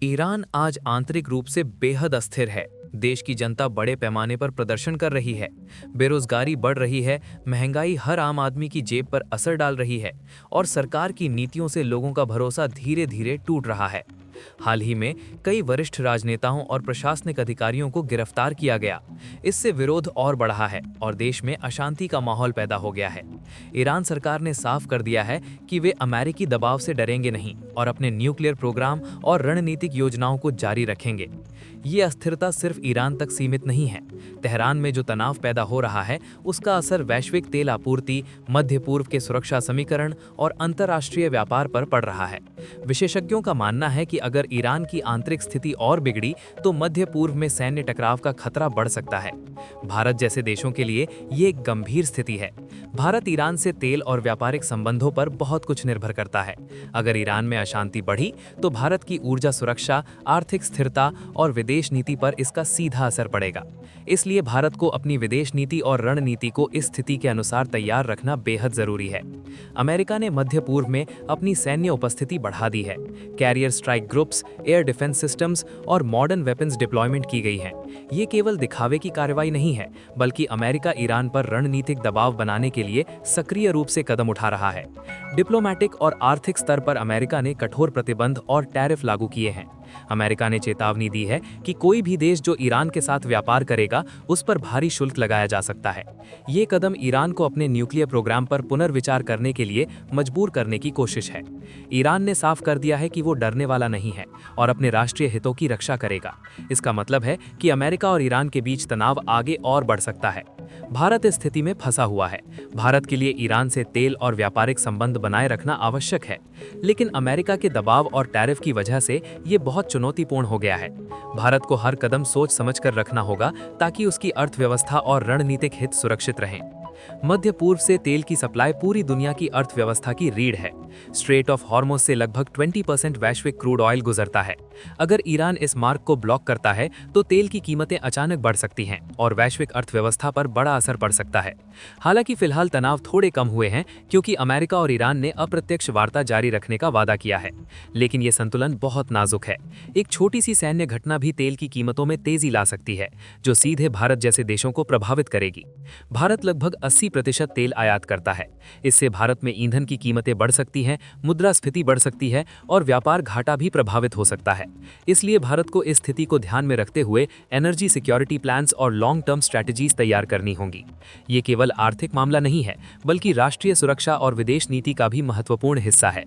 Iran आज आंतरिक रूप से बेहद अस्थिर है। देश की जनता बड़े पैमाने पर प्रदर्शन कर रही है। बेरोजगारी बढ़ रही है, महंगाई हर आम आदमी की जेब पर असर डाल रही है और सरकार की नीतियों से लोगों का भरोसा धीरे धीरे टूट रहा है। हाल ही में कई वरिष्ठ राजनेताओं और प्रशासनिक अधिकारियों को गिरफ्तार किया गया। इससे विरोध और बढ़ा है और देश में अशांति का माहौल पैदा हो गया है। ईरान सरकार ने साफ कर दिया है कि वे अमेरिकी दबाव से डरेंगे नहीं और अपने न्यूक्लियर प्रोग्राम और रणनीतिक योजनाओं को जारी रखेंगे। ये अस्थिरता सिर्फ ईरान तक सीमित नहीं है। तेहरान में जो तनाव पैदा हो रहा है, उसका असर वैश्विक तेल आपूर्ति, मध्य पूर्व के सुरक्षा समीकरण और अंतर्राष्ट्रीय व्यापार पर पड़ रहा है। विशेषज्ञों का मानना है कि अगर ईरान की आंतरिक स्थिति और बिगड़ी तो मध्य पूर्व में सैन्य टकराव का खतरा बढ़ सकता है। भारत जैसे देशों के लिए ये एक गंभीर स्थिति है। भारत ईरान से तेल और व्यापारिक संबंधों पर बहुत कुछ निर्भर करता है। अगर ईरान में अशांति बढ़ी तो भारत की ऊर्जा सुरक्षा, आर्थिक स्थिरता और विदेश नीति पर इसका सीधा असर पड़ेगा। इसलिए भारत को अपनी विदेश नीति और रणनीति को इस स्थिति के अनुसार तैयार रखना बेहद जरूरी है। अमेरिका ने मध्य पूर्व में अपनी सैन्य उपस्थिति बढ़ा दी है। Carrier strike groups, air defence systems और मॉडर्न वेपन्स डिप्लॉयमेंट की गई हैं। ये केवल दिखावे की कार्रवाई नहीं है, बल्कि अमेरिका ईरान पर रणनीतिक दबाव बनाने के लिए सक्रिय रूप से कदम उठा रहा है। डिप्लोमैटिक और आर्थिक स्तर पर अमेरिका ने कठोर प्रतिबंध और टैरिफ लागू किए हैं। अमेरिका ने चेतावनी दी है कि कोई भी देश जो ईरान के साथ व्यापार करेगा, उस पर भारी शुल्क लगाया जा सकता है। ये कदम ईरान को अपने न्यूक्लियर प्रोग्राम पर पुनर्विचार करने के लिए मजबूर करने की कोशिश है। ईरान ने साफ कर दिया है कि वो डरने वाला नहीं है और अपने राष्ट्रीय हितों की रक्षा करेगा। इसका मतलब है कि अमेरिका और ईरान के बीच तनाव आगे और बढ़ सकता है। भारत इस स्थिति में फंसा हुआ है। भारत के लिए ईरान से तेल और व्यापारिक संबंध बनाए रखना आवश्यक है, लेकिन अमेरिका के दबाव और टैरिफ की वजह से ये बहुत चुनौतीपूर्ण हो गया है। भारत को हर कदम सोच समझकर रखना होगा ताकि उसकी अर्थव्यवस्था और रणनीतिक हित सुरक्षित रहें। मध्य पूर्व से तेल की सप्लाई पूरी दुनिया की अर्थव्यवस्था की रीढ़ है। स्ट्रेट ऑफ हॉर्मुज़ से लगभग 20% वैश्विक क्रूड ऑयल गुजरता है। अगर ईरान इस मार्ग को ब्लॉक करता है तो तेल की कीमतें अचानक बढ़ सकती हैं और वैश्विक अर्थव्यवस्था पर बड़ा असर पड़ सकता है। हालांकि फिलहाल तनाव थोड़े कम हुए हैं क्योंकि अमेरिका और ईरान ने अप्रत्यक्ष वार्ता जारी रखने का वादा किया है, लेकिन ये संतुलन बहुत नाजुक है। एक छोटी सी सैन्य घटना भी तेल की कीमतों में तेजी ला सकती है, जो सीधे भारत जैसे देशों को प्रभावित करेगी। भारत लगभग 80% तेल आयात करता है। इससे भारत में ईंधन की कीमतें बढ़ सकती हैं, मुद्रास्फीति बढ़ सकती है और व्यापार घाटा भी प्रभावित हो सकता है। इसलिए भारत को इस स्थिति को ध्यान में रखते हुए एनर्जी सिक्योरिटी प्लान्स और लॉन्ग टर्म स्ट्रैटेजीज तैयार करनी होंगी। ये केवल आर्थिक मामला नहीं है, बल्कि राष्ट्रीय सुरक्षा और विदेश नीति का भी महत्वपूर्ण हिस्सा है।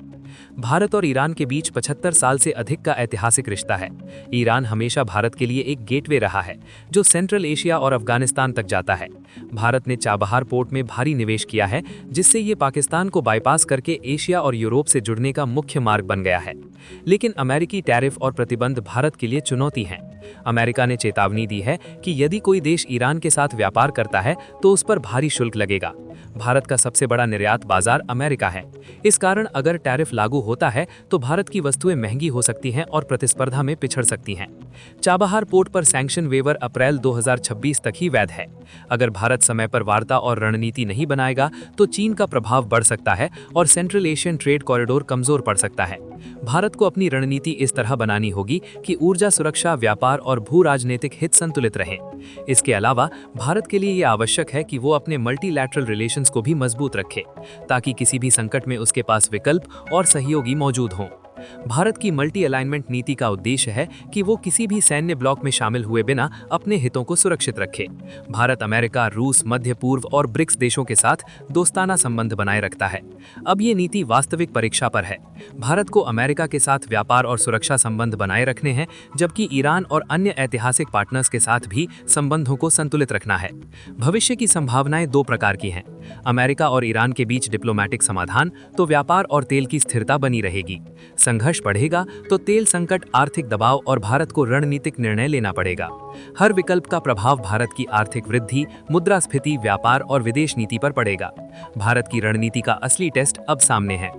भारत और ईरान के बीच 75 साल से अधिक का ऐतिहासिक रिश्ता है। ईरान हमेशा भारत के लिए एक गेटवे रहा है, जो सेंट्रल एशिया और अफगानिस्तान तक जाता है। भारत ने चाबहार पोर्ट में भारी निवेश किया है, जिससे ये पाकिस्तान को बाईपास करके एशिया और यूरोप से जुड़ने का मुख्य मार्ग बन गया है। लेकिन अमेरिकी टैरिफ और प्रतिबंध भारत के लिए चुनौती हैं। अमेरिका ने चेतावनी दी है कि यदि कोई देश ईरान के साथ व्यापार करता है तो उस पर भारी शुल्क लगेगा। भारत का सबसे बड़ा निर्यात बाजार अमेरिका है। इस कारण अगर टैरिफ लागू होता है तो भारत की वस्तुएं महंगी हो सकती हैं और प्रतिस्पर्धा में पिछड़ सकती हैं। चाबहार पोर्ट पर सैंक्शन वेवर अप्रैल 2026 तक ही वैध है। अगर भारत समय पर वार्ता और रणनीति नहीं बनाएगा तो चीन का प्रभाव बढ़ सकता है और सेंट्रल एशियन ट्रेड कॉरिडोर कमजोर पड़ सकता है। भारत को अपनी रणनीति इस तरह बनानी होगी कि ऊर्जा सुरक्षा, व्यापार और भू राजनीतिक हित संतुलित रहें। इसके अलावा भारत के लिए यह आवश्यक है कि वो अपने मल्टीलैटरल रिलेशंस को भी मजबूत रखे, ताकि किसी भी संकट में उसके पास विकल्प और सहयोगी मौजूद हों। भारत की मल्टी अलाइनमेंट नीति का उद्देश्य है कि वो किसी भी सैन्य ब्लॉक में शामिल हुए बिना अपने हितों को सुरक्षित रखे। भारत अमेरिका, रूस, मध्य पूर्व और ब्रिक्स देशों के साथ दोस्ताना संबंध बनाए रखता है। अब ये नीति वास्तविक परीक्षा पर है। भारत को अमेरिका के साथ व्यापार और सुरक्षा संबंध बनाए रखने हैं, जबकि ईरान और अन्य ऐतिहासिक पार्टनर्स के साथ भी संबंधों को संतुलित रखना है। भविष्य की संभावनाएं दो प्रकार की हैं। अमेरिका और ईरान के बीच डिप्लोमैटिक समाधान तो व्यापार और तेल की स्थिरता बनी रहेगी। संघर्ष बढ़ेगा तो तेल संकट, आर्थिक दबाव और भारत को रणनीतिक निर्णय लेना पड़ेगा। हर विकल्प का प्रभाव भारत की आर्थिक वृद्धि, मुद्रास्फीति, व्यापार और विदेश नीति पर पड़ेगा। भारत की रणनीति का असली टेस्ट अब सामने है।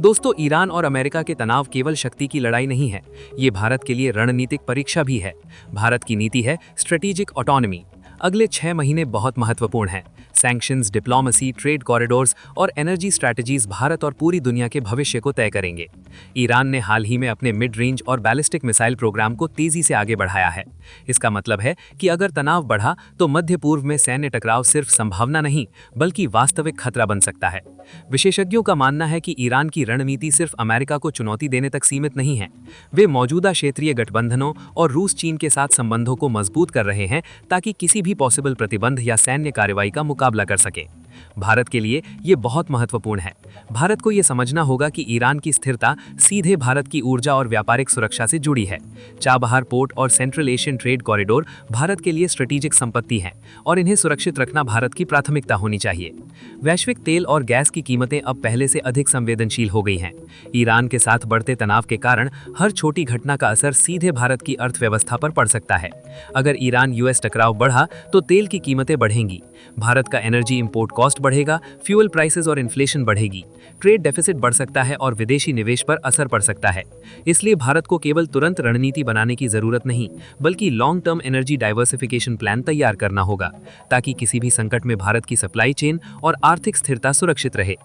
दोस्तों, ईरान और अमेरिका के तनाव केवल शक्ति की लड़ाई नहीं है, ये भारत के लिए रणनीतिक परीक्षा भी है। भारत की नीति है स्ट्रेटेजिक ऑटोनॉमी। अगले 6 महीने बहुत महत्वपूर्ण हैं। सैंक्शंस, डिप्लोमेसी, ट्रेड कॉरिडोर्स और एनर्जी स्ट्रैटेजीज भारत और पूरी दुनिया के भविष्य को तय करेंगे। ईरान ने हाल ही में अपने मिड रेंज और बैलिस्टिक मिसाइल प्रोग्राम को तेजी से आगे बढ़ाया है। इसका मतलब है कि अगर तनाव बढ़ा तो मध्य पूर्व में सैन्य टकराव सिर्फ संभावना नहीं बल्कि वास्तविक खतरा बन सकता है। विशेषज्ञों का मानना है कि ईरान की रणनीति सिर्फ अमेरिका को चुनौती देने तक सीमित नहीं है। वे मौजूदा क्षेत्रीय गठबंधनों और रूस चीन के साथ संबंधों को मजबूत कर रहे हैं ताकि किसी भी पॉसिबल प्रतिबंध या सैन्य कार्रवाई का मुकाबला कर सके। भारत के लिए ये बहुत महत्वपूर्ण है। भारत को ये समझना होगा कि ईरान की स्थिरता सीधे भारत की ऊर्जा और व्यापारिक सुरक्षा से जुड़ी है। चाबहार पोर्ट और central Asian trade corridor Bharat के लिए स्ट्रेटेजिक संपत्ति हैं और इन्हें सुरक्षित रखना भारत की प्राथमिकता होनी चाहिए। वैश्विक तेल और गैस की कीमतें अब पहले से अधिक संवेदनशील हो गई हैं। ईरान के साथ बढ़ते तनाव के कारण हर छोटी घटना का असर सीधे भारत की अर्थव्यवस्था पर पड़ सकता है। अगर ईरान यूएस टकराव बढ़ा तो तेल की कीमतें बढ़ेंगी, भारत का एनर्जी इंपोर्ट कॉस्ट बढ़ेगा, फ्यूल प्राइसेस और इन्फ्लेशन बढ़ेगी, ट्रेड डेफिसिट बढ़ सकता है और विदेशी निवेश पर असर पड़ सकता है। इसलिए भारत को केवल तुरंत रणनीति बनाने की जरूरत नहीं बल्कि long term energy diversification plan तैयार करना होगा ताकि किसी भी संकट में भारत की सप्लाई चेन और आर्थिक स्थिरता सुरक्षित रहे।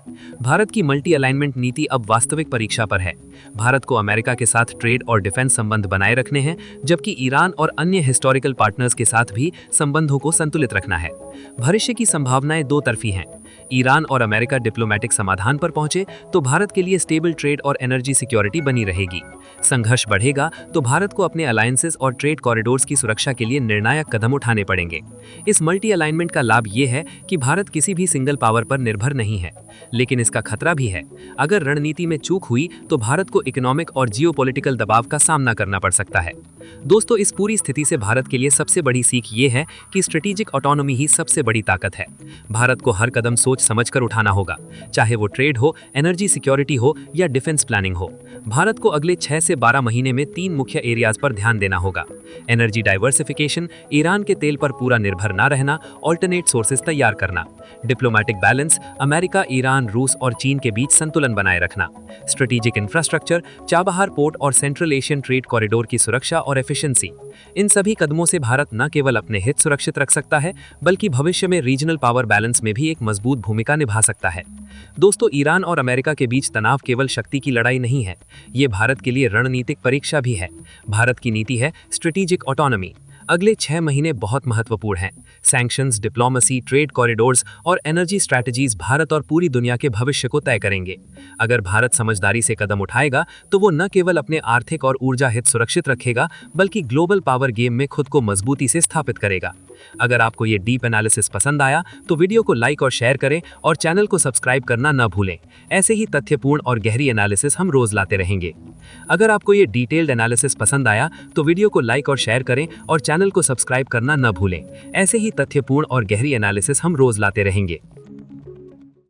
भारत की मल्टी अलाइनमेंट नीति अब वास्तविक परीक्षा पर है। भारत को अमेरिका के साथ ट्रेड और डिफेंस संबंध बनाए रखने हैं, जबकि ईरान और अन्य हिस्टोरिकल पार्टनर्स के साथ भी संबंधों को संतुलित रखना है। भविष्य की संभावनाएं दो तरफी हैं। ईरान और अमेरिका डिप्लोमेटिक समाधान पर पहुंचे तो भारत के लिए स्टेबल ट्रेड और एनर्जी सिक्योरिटी बनी रहेगी। संघर्ष बढ़ेगा तो भारत को अपने अलायंसेस और ट्रेड कॉरिडोर्स की सुरक्षा के लिए निर्णायक कदम उठाने पड़ेंगे। इस मल्टी अलाइनमेंट का लाभ ये है कि भारत किसी भी सिंगल पावर पर निर्भर नहीं है, लेकिन इसका खतरा भी है। अगर रणनीति में चूक हुई तो भारत को इकोनॉमिक और जियोपॉलिटिकल दबाव का सामना करना पड़ सकता है। दोस्तों, इस पूरी स्थिति से भारत के लिए सबसे बड़ी सीख ये है कि स्ट्रेटेजिक ऑटोनॉमी ही सबसे बड़ी ताकत है। भारत को हर कदम सोच समझकर उठाना होगा, चाहे वो ट्रेड हो, एनर्जी सिक्योरिटी हो या डिफेंस प्लानिंग हो। भारत को अगले 6 से 12 महीने में 3 मुख्य एरियाज पर ध्यान देना होगा। एनर्जी डाइवर्सिफिकेशन, ईरान के तेल पर पूरा निर्भर ना रहना, ऑल्टरनेट सोर्सेज तैयार करना। डिप्लोमेटिक बैलेंस, अमेरिका, ईरान, रूस और चीन के बीच संतुलन बनाए रखना। स्ट्रेटेजिक इंफ्रास्ट्रक्चर, चाबहार पोर्ट और सेंट्रल एशियन ट्रेड कॉरिडोर की सुरक्षा और एफिशिएंसी। इन सभी कदमों से भारत न केवल अपने हित सुरक्षित रख सकता है बल्कि भविष्य में रीजनल पावर बैलेंस में भी एक मजबूत भूमिका निभा सकता है। दोस्तों, ईरान और अमेरिका के बीच तनाव केवल शक्ति की लड़ाई नहीं है, ये भारत के लिए रणनीतिक परीक्षा भी है। भारत की नीति है स्ट्रेटेजिक ऑटोनॉमी। अगले 6 महीने बहुत महत्वपूर्ण हैं। सैंक्शंस, डिप्लोमेसी, ट्रेड कॉरिडोर्स और एनर्जी स्ट्रैटेजीज भारत और पूरी दुनिया के भविष्य को तय करेंगे। अगर भारत समझदारी से कदम उठाएगा तो वो न केवल अपने आर्थिक और ऊर्जा हित सुरक्षित रखेगा बल्कि ग्लोबल पावर गेम में खुद को मजबूती से स्थापित करेगा। अगर आपको ये डीप एनालिसिस पसंद आया तो वीडियो को लाइक और शेयर करें और चैनल को सब्सक्राइब करना न भूलें। ऐसे ही तथ्यपूर्ण और गहरी एनालिसिस हम रोज लाते रहेंगे। अगर आपको ये डिटेल्ड एनालिसिस पसंद आया तो वीडियो को लाइक और शेयर करें और चैनल को सब्सक्राइब करना न भूलें। ऐसे ही तथ्यपूर्ण और गहरी एनालिसिस हम रोज लाते रहेंगे।